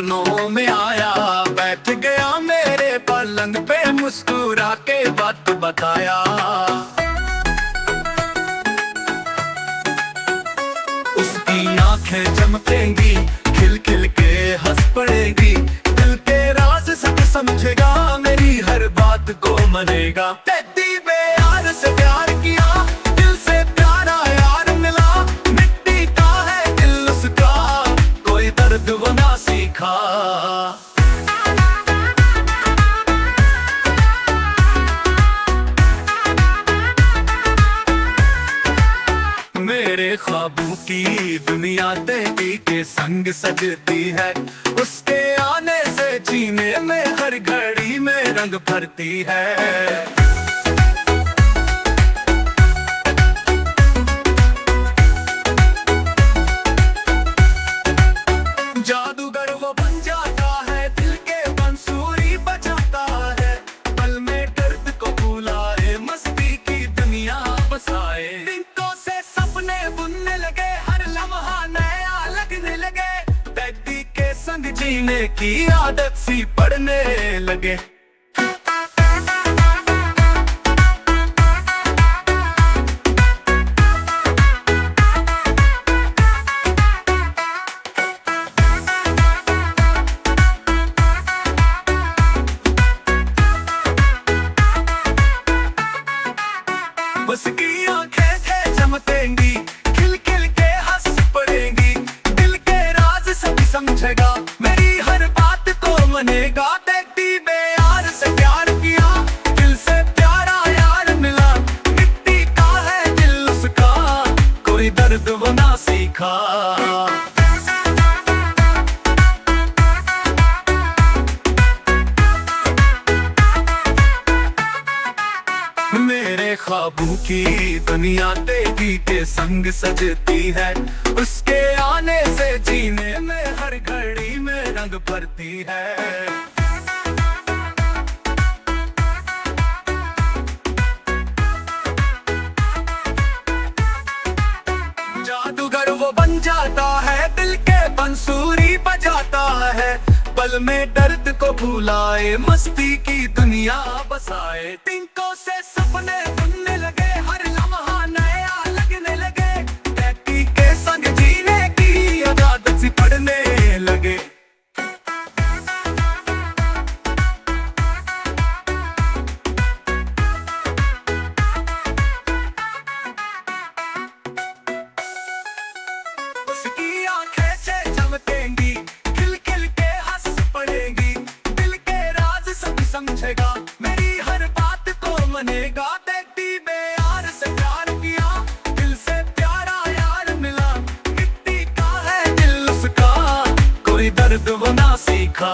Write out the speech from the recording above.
सपनों में आया, बैठ गया मेरे पलंग पे, मुस्कुरा के बात बताया। उसकी आंखें चमकेंगी, खिल खिल के हंस पड़ेगी, दिल के राज सब समझेगा, मेरी हर बात को मनेगा। तेरी बेयार से प्यार किया, दिल से प्यारा यार मिला, मिट्टी का है दिल उसका, कोई दर्द वो ना सीखा। मेरे ख्वाबों की दुनिया तेरी के संग सजती है, उसके आने से जीने में हर घड़ी में रंग भरती है। जादूगर वो बन जाता है, दिल के बंसुरी बजाता है, पल में दर्द को भुलाए, मस्ती की दुनिया बसाए। दिनों से सपने बुनने लगे, हर लम्हा नया लगने लगे, दैदी के संग जीने की आदत सी पड़ने लगे। उसकी आंखें चमकेंगी, खिल खिल के हंस पड़ेगी, दिल के राज सब समझेगा, मेरी हर बात को मनेगा। तेरी बेयार से प्यार किया, दिल से प्यारा यार मिला, मिट्टी का है दिल उसका, कोई दर्द वो ना सीखा। मेरे ख्वाबों की दुनिया तेरी के संग सजती है, उसके आने से जीने में हर घड़ी में रंग भरती है। जादूगर वो बन जाता है, दिल के बंसुरी बजाता है, पल में दर्द को भुलाए, मस्ती की दुनिया बसाए। तिनकों से सपने बुनने लगे, हर लम्हा नया लगने लगे, बेटी के संग जीने की आदत सी पड़ने लगे। उसकी आंखें चमकेंगी, खिल खिल के हंस पड़ेगी, दिल के राज सब समझेगा, मेरी हर बात को मनेगा। तेरी बेयार से प्यार किया, दिल से प्यारा यार मिला, मिट्टी का है दिल उसका, कोई दर्द वो ना सीखा।